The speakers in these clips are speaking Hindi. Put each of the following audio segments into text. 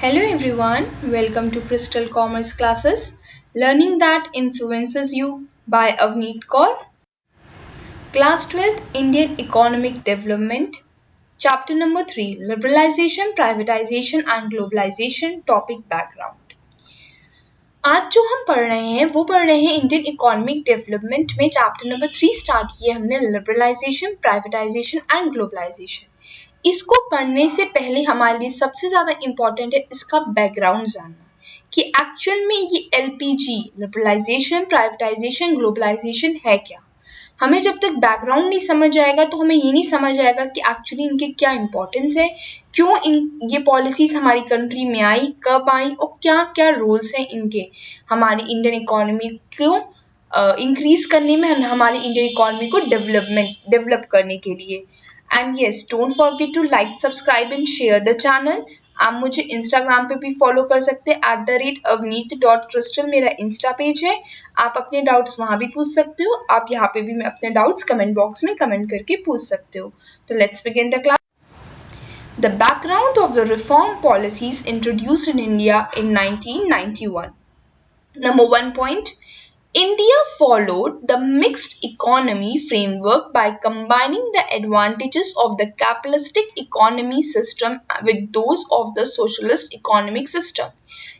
Hello everyone, welcome to Crystal Commerce Classes, Learning That Influences You by Avneet Kaur. Class 12th Indian Economic Development, Chapter number 3 Liberalization, Privatization and Globalization, Topic Background. आज जो हम पढ़ रहे हैं वो पढ़ रहे हैं इंडियन इकोनॉमिक डेवलपमेंट में चैप्टर नंबर 3 स्टार्ट किया हमने लिबरलाइजेशन, प्राइवेटाइजेशन एंड ग्लोबलाइजेशन। इसको पढ़ने से पहले हमारे लिए सबसे ज़्यादा इम्पोर्टेंट है इसका बैकग्राउंड जानना कि एक्चुअल में ये एलपीजी लिबरलाइजेशन, प्राइवेटाइजेशन, ग्लोबलाइजेशन है क्या। हमें जब तक बैकग्राउंड नहीं समझ आएगा तो हमें ये नहीं समझ आएगा कि एक्चुअली इनके क्या इंपॉर्टेंस है, क्यों ये पॉलिसीज हमारी कंट्री में आई, कब आई और क्या क्या रोल्स हैं इनके हमारी इंडियन इकोनॉमी को इंक्रीज करने में, हमारी इंडियन इकोनॉमी को डेवलप करने के लिए। And yes, don't forget to like, subscribe and share the channel. आप मुझे इंस्टाग्राम पे भी फॉलो कर सकते हैं @avneet.crystal मेरा इंस्टा पेज है। आप अपने डाउट्स वहाँ भी पूछ सकते हो। आप यहाँ पे भी अपने डाउट्स कमेंट बॉक्स में कमेंट करके पूछ सकते हो। तो let's begin the class. The background of the reform policies introduced in India in 1991. Number 1 point. India followed the mixed economy framework by combining the advantages of the capitalistic economy system with those of the socialist economic system.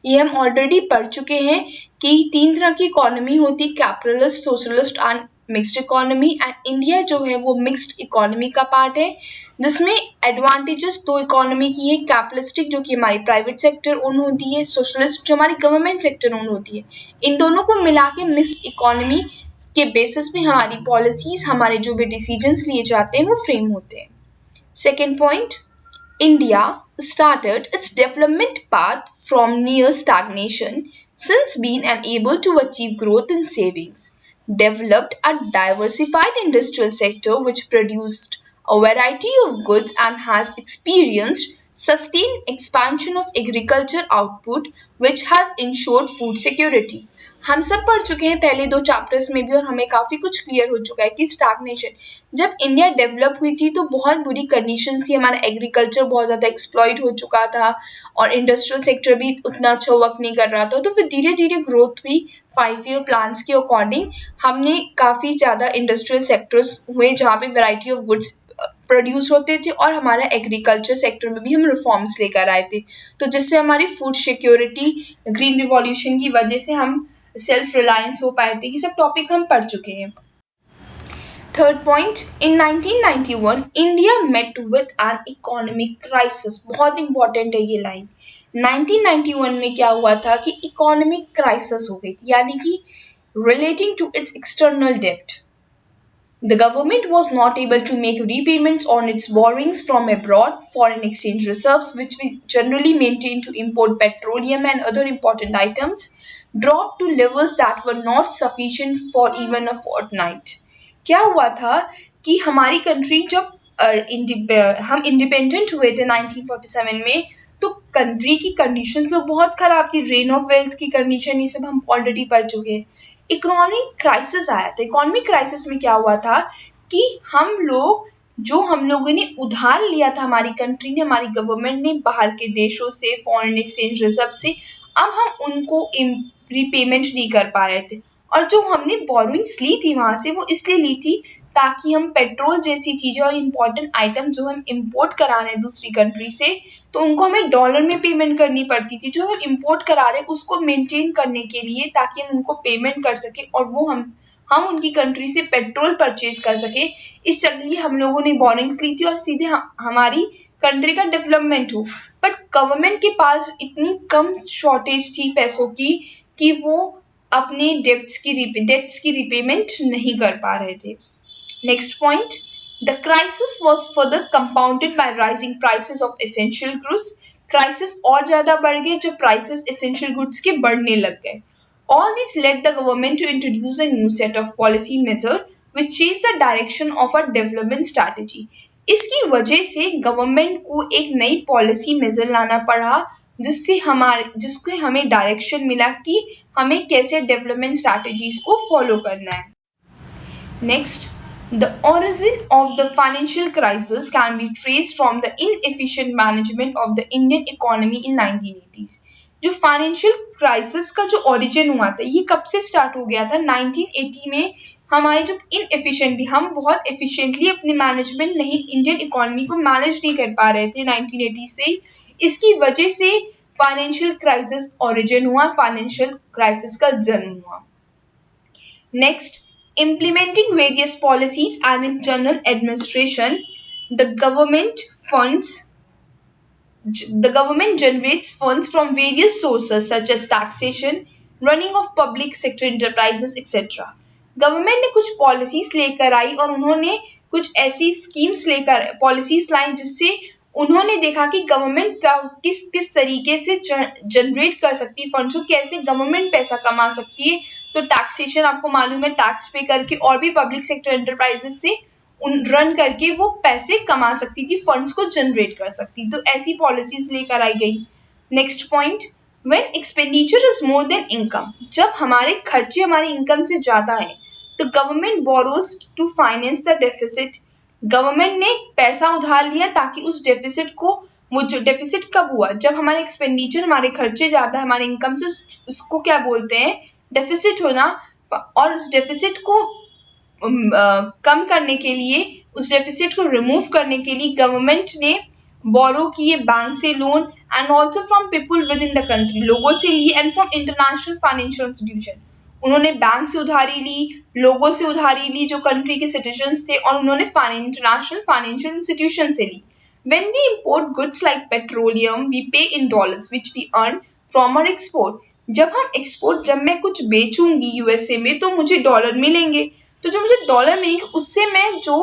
ये हम ऑलरेडी पढ़ चुके हैं कि 3 तरह की इकोनॉमी होती, capitalist, socialist and mixed economy. And India जो है वो मिक्स्ड इकोनॉमी का पार्ट है, जिसमें एडवांटेजेस 2 इकोनॉमी की है, कैपिटलिस्टिक जो कि हमारी प्राइवेट सेक्टर ओन होती है, सोशलिस्ट जो हमारी गवर्नमेंट सेक्टर ओन होती है। इन दोनों को मिला के मिक्स्ड इकोनॉमी के बेसिस पे हमारी पॉलिसीज, हमारे जो भी डिसीजंस लिए जाते हैं वो फ्रेम होते हैं। Second point, India started its development path from near stagnation since being unable to achieve growth in savings, developed a diversified industrial sector which produced a variety of goods and has experienced sustained expansion of agriculture output which has ensured food security. हम सब पढ़ चुके हैं पहले 2 चैप्टर्स में भी और हमें काफ़ी कुछ क्लियर हो चुका है कि स्टैग्नेशन, जब इंडिया डेवलप हुई थी तो बहुत बुरी कंडीशन थी, हमारा एग्रीकल्चर बहुत ज़्यादा एक्सप्लॉइट हो चुका था और इंडस्ट्रियल सेक्टर भी उतना अच्छा वर्क नहीं कर रहा था। तो फिर धीरे धीरे ग्रोथ हुई 5-year प्लान्स के अकॉर्डिंग। हमने काफ़ी ज़्यादा इंडस्ट्रियल सेक्टर्स हुए जहाँ पे वेराइटी ऑफ गुड्स प्रोड्यूस होते थे और हमारा एग्रीकल्चर सेक्टर में भी हम रिफॉर्म्स लेकर आए थे, तो जिससे हमारी फूड सिक्योरिटी, ग्रीन रिवॉल्यूशन की वजह से हम सेल्फ रिलायंस हो पाए थे। ये सब टॉपिक हम पढ़ चुके हैं। Third point, in 1991 India met with an economic crisis. बहुत इंपॉर्टेंट है ये लाइन। 1991 में क्या हुआ था कि इकोनॉमिक क्राइसिस हो गई थी, यानी कि रिलेटिंग टू इट्स एक्सटर्नल डेब्ट। The government was not able to make repayments on its borrowings from abroad. Foreign exchange reserves, which we generally maintain to import petroleum and other important items, dropped to levels that were not sufficient for even a fortnight. क्या हुआ था कि हमारी कंट्री जब हम इंडिपेंडेंट हुए थे 1947 में, तो कंट्री की कंडीशन तो बहुत खराब थी, रेन ऑफ वेल्थ की कंडीशन, ये सब हम ऑलरेडी पढ़ चुके हैं। इकोनॉमिक क्राइसिस आया था। इकोनॉमिक क्राइसिस में क्या हुआ था कि हम लोगों ने उधार लिया था, हमारी कंट्री ने, हमारी गवर्नमेंट ने बाहर के देशों से, फॉरेन एक्सचेंज रिजर्व से, अब हम उनको रीपेमेंट नहीं कर पा रहे थे। और जो हमने बोरोइंग्स ली थी वहां से, वो इसलिए ली थी ताकि हम पेट्रोल जैसी चीजें और इम्पोर्टेंट आइटम जो हम इंपोर्ट करा रहे हैं दूसरी कंट्री से, तो उनको हमें डॉलर में पेमेंट करनी पड़ती थी। जो हम इंपोर्ट करा रहे हैं उसको मेंटेन करने के लिए, ताकि हम उनको पेमेंट कर सके और वो हम उनकी कंट्री से पेट्रोल परचेज कर सके। इस लिए हम लोगों ने बोरिंग्स ली थी और सीधे हमारी कंट्री का डेवलपमेंट हो। बट गवर्नमेंट के पास इतनी कम शॉर्टेज थी पैसों की कि वो अपने डेट्स की रिपेमेंट नहीं कर पा रहे थे। Next point, the crisis was further compounded by rising prices of essential goods. Crisis और ज़्यादा बढ़ गए जब prices essential goods के बढ़ने लग गए। All this led the government to introduce a new set of policy measures which changed the direction of our development strategy. इसकी वजह से गवर्नमेंट को एक नई पॉलिसी मेजर लाना पड़ा, जिसको हमें डायरेक्शन मिला कि हमें कैसे डेवलपमेंट स्ट्रैटेजीज को फॉलो करना है। Next, The origin of the financial crisis can be traced from the inefficient management of the Indian economy in 1980s. जो फाइनेंशियल क्राइसिस का जो ओरिजिन हुआ था ये कब से स्टार्ट हो गया था 1980 में. हमारी जो इनएफिशिएंटली हम बहुत एफिशिएंटली अपनी मैनेजमेंट नहीं इंडियन इकोनॉमी को मैनेज नहीं कर पा रहे थे 1980 से. इसकी वजह से फाइनेंशियल क्राइसिस ओरिजिन हुआ, फाइनेंशियल क्राइसिस का जन्म हुआ. Next, implementing various policies and its general administration, the government funds the government generates funds from various sources such as taxation, running of public sector enterprises, etc. Government ने कुछ पॉलिसीज लेकर आई और उन्होंने कुछ ऐसी स्कीम्स लेकर पॉलिसीज लाई जिससे उन्होंने देखा कि गवर्नमेंट का किस किस तरीके से जनरेट कर सकती है फंड्स को, कैसे गवर्नमेंट पैसा कमा सकती है. तो टैक्सेशन आपको मालूम है, टैक्स पे करके और भी पब्लिक सेक्टर एंटरप्राइजेस से रन करके वो पैसे कमा सकती थी, फंड्स को जनरेट कर सकती. तो ऐसी पॉलिसीज लेकर आई गई. Next point, when expenditure is more than income, जब हमारे खर्चे हमारी इनकम से ज्यादा है तो government borrows to finance the deficit. Government ने पैसा उधार लिया ताकि उस डेफिसिट को, वो जो डेफिसिट कब हुआ जब हमारे एक्सपेंडिचर हमारे खर्चे ज्यादा है हमारे इनकम से, उसको क्या बोलते हैं डेफिसिट होना. और उस डेफिसिट को कम करने के लिए, उस डेफिसिट को रिमूव करने के लिए गवर्नमेंट ने बोरो किए बैंक से loan and also from people with in the country, लोगों से लिए and from international financial institution. उन्होंने बैंक से उधारी ली, लोगों से उधारी ली जो कंट्री के सिटीजन्स थे, और उन्होंने इंटरनेशनल फाइनेंशियल इंस्टीट्यूशन से ली. When we import goods like petroleum, we pay in dollars which we earn from our export. जब मैं कुछ बेचूंगी यूएसए में तो मुझे डॉलर मिलेंगे, तो जो मुझे डॉलर मिलेंगे उससे मैं जो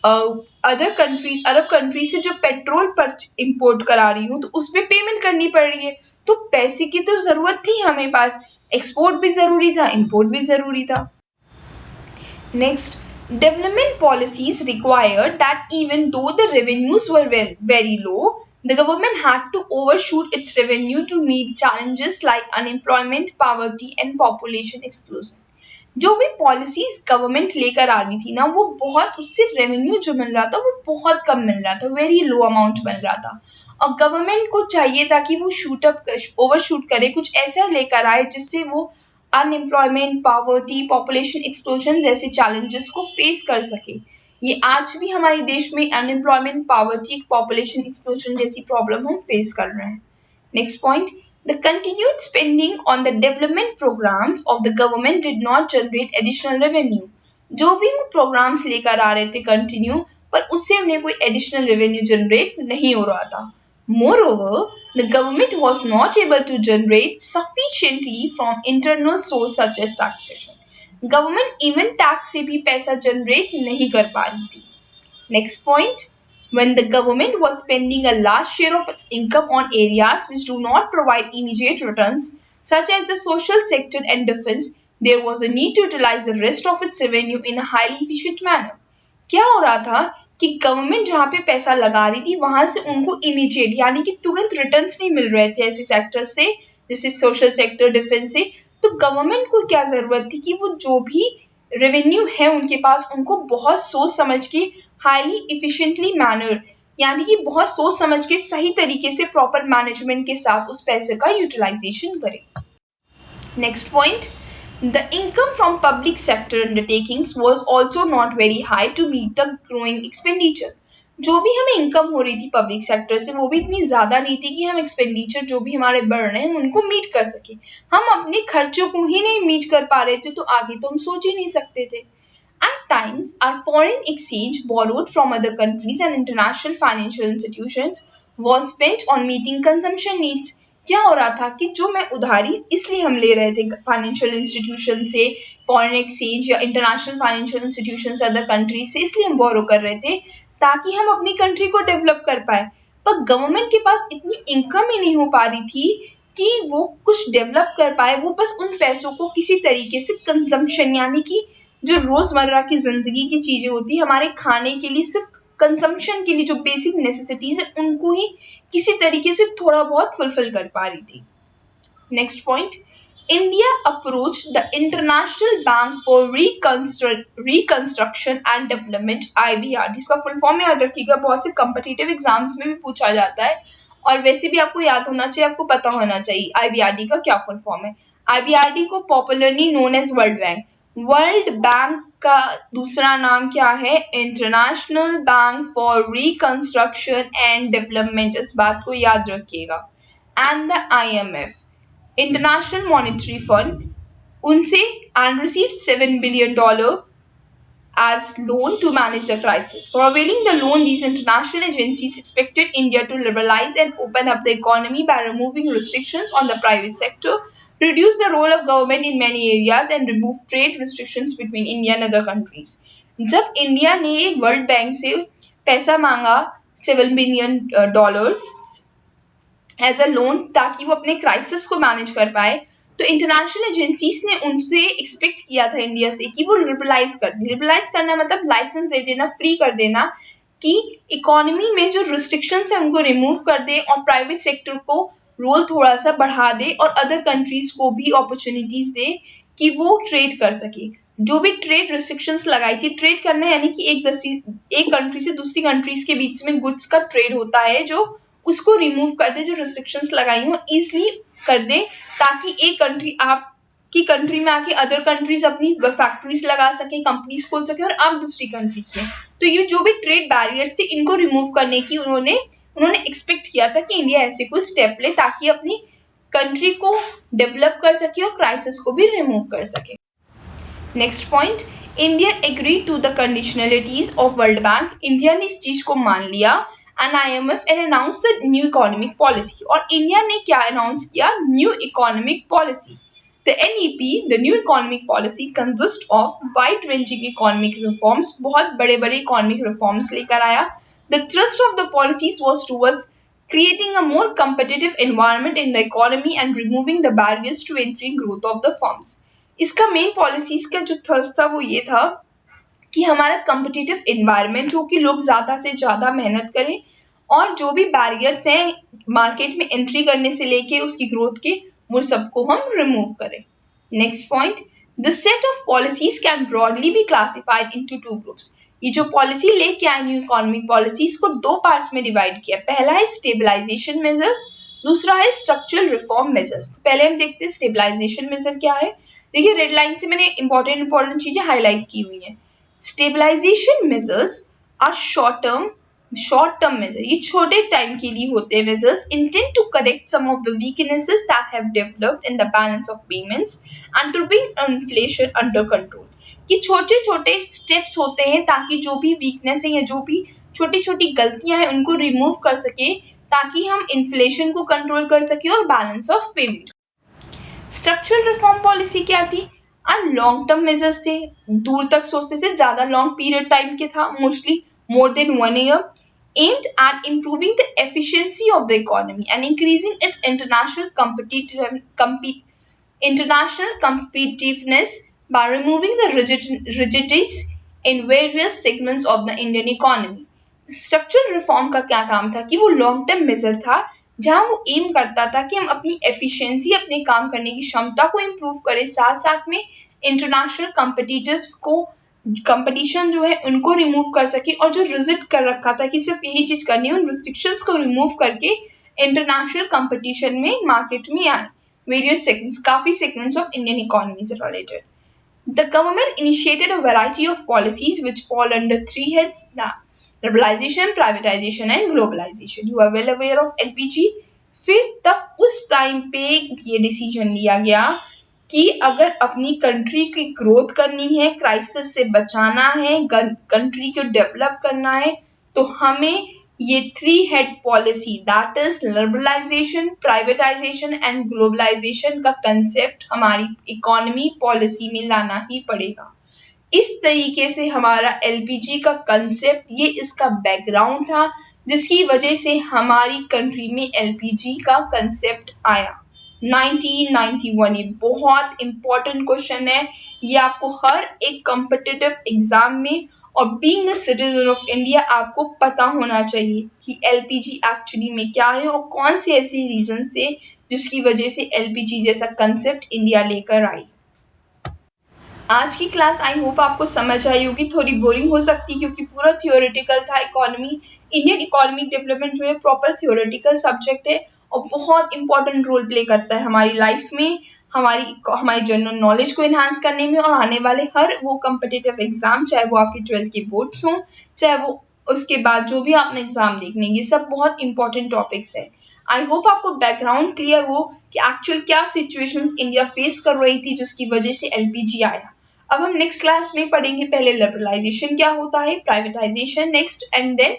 अदर कंट्री, अरब कंट्री से जो पेट्रोल पर इंपोर्ट करा रही हूँ तो उस पर पेमेंट करनी पड़ रही है. तो पैसे की तो जरूरत थी हमें पास, एक्सपोर्ट भी जरूरी था, इंपोर्ट भी जरूरी था. Next, development policies required that even though the revenues were very low, the government had to overshoot its revenue to meet challenges like unemployment, poverty and population explosion. जो भी पॉलिसीज गवर्नमेंट लेकर आ रही थी ना, वो बहुत, उससे रेवेन्यू जो मिल रहा था वो बहुत कम मिल रहा था, वेरी लो अमाउंट मिल रहा था. और गवर्नमेंट को चाहिए था कि वो ओवरशूट करे, कुछ ऐसा लेकर आए जिससे वो अनएम्प्लॉयमेंट, पॉवर्टी, पॉपुलेशन एक्सप्लोजन जैसे चैलेंजेस को फेस कर सके. ये आज भी हमारे देश में अनएम्प्लॉयमेंट, पॉवर्टी, पॉपुलेशन एक्सप्लोजन जैसी प्रॉब्लम हम फेस कर रहे हैं. Next point, the continued spending on the development programs of the government did not generate additional revenue. जो भी वो प्रोग्राम्स लेकर आ रहे थे कंटिन्यू, पर उससे उन्हें कोई एडिशनल रेवेन्यू जनरेट नहीं हो रहा था. Moreover, the government was not able to generate sufficiently from internal source such as taxation. Government even tax से भी पैसा जनरेट नहीं कर पा रही थी. Next point, when the government was spending a large share of its income on areas which do not provide immediate returns, such as the social sector and defense, there was a need to utilize the rest of its revenue in a highly efficient manner. क्या हो रहा था कि गवर्नमेंट जहाँ पे पैसा लगा रही थी वहां से उनको इमीडिएट यानी कि तुरंत रिटर्न्स नहीं मिल रहे थे ऐसे सेक्टर से, जैसे सोशल सेक्टर, डिफेंस से. तो गवर्नमेंट को क्या जरूरत थी कि वो जो भी रेवेन्यू है उनके पास, उनको बहुत सोच समझ के हाईली इफिशिएंटली मैनर, यानी कि बहुत सोच समझ के सही तरीके से प्रॉपर मैनेजमेंट के साथ उस पैसे का यूटिलाइजेशन करें. Next point, the income from public sector undertakings was also not very high to meet the growing expenditure. जो भी हमें इनकम हो रही थी पब्लिक सेक्टर से वो भी इतनी ज्यादा नहीं थी कि हम एक्सपेंडिचर जो भी हमारे बढ़ रहे हैं उनको मीट कर सके. हम अपने खर्चों को ही नहीं मीट कर पा रहे थे तो आगे तो हम सोच ही नहीं सकते थे. At times, our foreign exchange borrowed from other countries and international financial institutions was spent on meeting consumption needs. क्या हो रहा था कि जो मैं उधारी इसलिए हम ले रहे थे फाइनेंशियल इंस्टीट्यूशन से, फॉरेन एक्सचेंज या इंटरनेशनल फाइनेंशियल इंस्टीट्यूशन से, अदर कंट्रीज से, इसलिए हम बोरो कर रहे थे ताकि हम अपनी कंट्री को डेवलप कर पाए. पर गवर्नमेंट के पास इतनी इनकम ही नहीं हो पा रही थी कि वो कुछ डेवलप कर पाए. वो बस उन पैसों को किसी तरीके से कंजम्पशन यानी कि जो रोजमर्रा की जिंदगी की चीजें होती है हमारे खाने के लिए, सिर्फ कंजम्पशन के लिए जो बेसिक नेसेसिटीज है उनको ही किसी तरीके से थोड़ा बहुत फुलफिल कर पा रही थी. Next point, India approached the International Bank for Reconstruction and Development (IBRD). इसका फुल फॉर्म याद रखिएगा, बहुत से कम्पिटिटिव एग्जाम्स में भी पूछा जाता है और वैसे भी आपको याद होना चाहिए, आपको पता होना चाहिए आईबीआरडी का क्या फुल फॉर्म है। आईबीआरडी को popularly known as World Bank. World Bank का दूसरा नाम क्या है? International Bank for Reconstruction and Development. इस बात को याद रखिएगा। And the IMF, International Monetary Fund, उनसे and received $7 billion as loan to manage the crisis. For availing the loan, these international agencies expected India to liberalize and open up the economy by removing restrictions on the private sector, reduce the role of government in many areas, and remove trade restrictions between India and other countries. जब इंडिया ने वर्ल्ड बैंक से पैसा मांगा $7 billion एज अ लोन ताकि वो अपने क्राइसिस को मैनेज कर पाए, तो इंटरनेशनल एजेंसीज ने उनसे एक्सपेक्ट किया था इंडिया से कि वो लिबरलाइज कर दे। लिबरलाइज करना मतलब लाइसेंस दे देना, फ्री कर देना, कि इकोनॉमी में जो रिस्ट्रिक्शंस है उनको रिमूव कर दे और प्राइवेट सेक्टर को रोल थोड़ा सा बढ़ा दे और अदर कंट्रीज को भी अपॉर्चुनिटीज दे कि वो ट्रेड कर सके। जो भी ट्रेड रिस्ट्रिक्शंस लगाई थी, ट्रेड करना यानी कि एक कंट्री से दूसरी कंट्रीज के बीच में गुड्स का ट्रेड होता है, जो उसको रिमूव कर दे, जो रिस्ट्रिक्शंस लगाई हो इजीली कर दे, ताकि एक कंट्री आपकी कंट्री में आके अदर कंट्रीज अपनी फैक्ट्रीज लगा सके, कंपनीज खोल सके और आप दूसरी कंट्रीज में। तो ये जो भी ट्रेड बैरियर्स थे इनको रिमूव करने की उन्होंने एक्सपेक्ट किया था कि इंडिया ऐसे कोई स्टेप ले ताकि अपनी कंट्री को डेवलप कर सके और क्राइसिस को भी रिमूव कर सके। Next point, India agree to the conditionalities of World Bank. India ने इस चीज को मान लिया and IMF and announced the new economic policy। और इंडिया ने क्या अनाउंस किया? New economic policy. The NEP, the new economic policy, consists of wide-ranging economic reforms। बहुत बड़े-बड़े economic reforms लेकर आया। The thrust of the policies was towards creating a more competitive environment in the economy and removing the barriers to entry growth of the firms। इसका मेन पॉलिसीज का जो thrust था वो ये था कि हमारा कम्पिटिटिव एनवायरनमेंट हो, कि लोग ज्यादा से ज्यादा मेहनत करें और जो भी बैरियर्स हैं मार्केट में एंट्री करने से लेके उसकी ग्रोथ के, वो सबको हम रिमूव करें। Next point, the set of policies can broadly be classified into two groups. ये जो पॉलिसी लेके आए न्यू इकोनॉमिक पॉलिसी, इसको दो पार्ट्स में डिवाइड किया। पहला है स्टेबलाइजेशन मेजर्स, दूसरा है स्ट्रक्चरल रिफॉर्म मेजर्स। तो पहले हम देखते हैं स्टेबलाइजेशन मेजर क्या है। देखिए रेड लाइन से मैंने इंपॉर्टेंट चीजें हाईलाइट की हुई है। Stabilisation measures are short term measure. ये छोटे टाइम के लिए होते हैं measures, intend to correct some of the weaknesses that have developed in the balance of payments and to bring inflation under control. ये छोटे छोटे स्टेप्स होते हैं ताकि जो भी वीकनेस है या जो भी छोटी छोटी गलतियां हैं उनको रिमूव कर सके, ताकि हम इन्फ्लेशन को कंट्रोल कर सके और balance of payment. Structural reform policy क्या थी? और लॉन्ग टर्म मेजर्स थे, दूर तक सोचते थे, ज्यादा लॉन्ग पीरियड टाइम के था, mostly more than 1 year, aimed at improving the efficiency of the economy and increasing its international competitiveness by removing the rigidities in various segments of the Indian economy। Structural reform का क्या काम था? कि वो लॉन्ग टर्म मेजर था जहां वो एम करता था कि हम अपनी एफिशिएंसी, अपने काम करने की क्षमता को इम्प्रूव करें, साथ साथ में इंटरनेशनल कंपटीशन जो है उनको रिमूव कर सके, और जो रिजिड कर रखा था कि सिर्फ यही चीज करनी है, उन रिस्ट्रिक्शंस को रिमूव करके इंटरनेशनल कंपटीशन में मार्केट में आए। वेरियस सेगमेंट्स, काफी सेगमेंट्स ऑफ इंडियन इकोनॉमी से related. The government initiated a variety of policies which fall under three heads: liberalization, privatization and globalization। You are well aware of LPG। फिर तब उस टाइम पे ये डिसीजन लिया गया कि अगर अपनी कंट्री की ग्रोथ करनी है, क्राइसिस से बचाना है, कंट्री को डेवलप करना है, तो हमें ये 3 head policy, that is liberalisation, privatisation and globalisation का कंसेप्ट हमारी इकोनॉमी पॉलिसी में लाना ही पड़ेगा। इस तरीके से हमारा एलपीजी का कंसेप्ट, ये इसका बैकग्राउंड था जिसकी वजह से हमारी कंट्री में एलपीजी का कंसेप्ट आया 1991। ये बहुत इंपॉर्टेंट क्वेश्चन है, ये आपको हर एक कॉम्पिटिटिव एग्जाम में और being a citizen of India आपको पता होना चाहिए कि एलपीजी एक्चुअली में क्या है और कौन से ऐसे रीजंस थे जिसकी वजह से एलपीजी जैसा कंसेप्ट इंडिया लेकर आई। आज की क्लास आई होप आपको समझ आई होगी। थोड़ी बोरिंग हो सकती है क्योंकि पूरा थियोरेटिकल था। इकोनॉमी, इंडियन इकोनॉमिक डेवलपमेंट जो है प्रॉपर थियोरेटिकल सब्जेक्ट है और बहुत इंपॉर्टेंट रोल प्ले करता है हमारी लाइफ में, हमारी हमारी जनरल नॉलेज को इन्हांस करने में और आने वाले हर वो कम्पिटिटिव एग्जाम, चाहे वो आपके 12th के बोर्ड्स हों, चाहे वो उसके बाद जो भी आपने एग्जाम देखने, ये सब बहुत इंपॉर्टेंट टॉपिक्स है। आई होप आपको बैकग्राउंड क्लियर हो कि एक्चुअल क्या सिचुएशंस इंडिया फेस कर रही थी जिसकी वजह से एलपीजी आया। अब हम नेक्स्ट क्लास में पढ़ेंगे पहले लिबरलाइजेशन क्या होता है, privatisation next, and then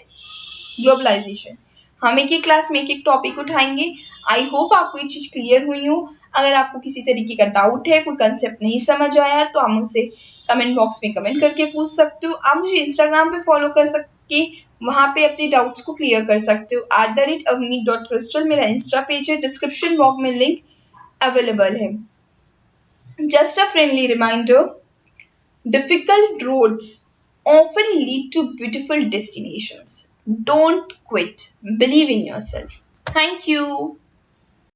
globalisation. हम एक एक क्लास में एक एक टॉपिक उठाएंगे। आई होप आपको ये चीज क्लियर हुई हो। अगर आपको किसी तरीके का डाउट है, कोई कंसेप्ट नहीं समझ आया, तो आप मुझसे कमेंट बॉक्स में कमेंट करके पूछ सकते हो। आप मुझे इंस्टाग्राम पे फॉलो कर सकते, वहां पे अपने डाउट्स को क्लियर कर सकते हो। @avneet.crystal मेरा इंस्टा पेज है, डिस्क्रिप्शन बॉक्स में लिंक अवेलेबल है। Just a friendly reminder, difficult roads often lead to beautiful destinations. Don't quit. Believe in yourself. Thank you.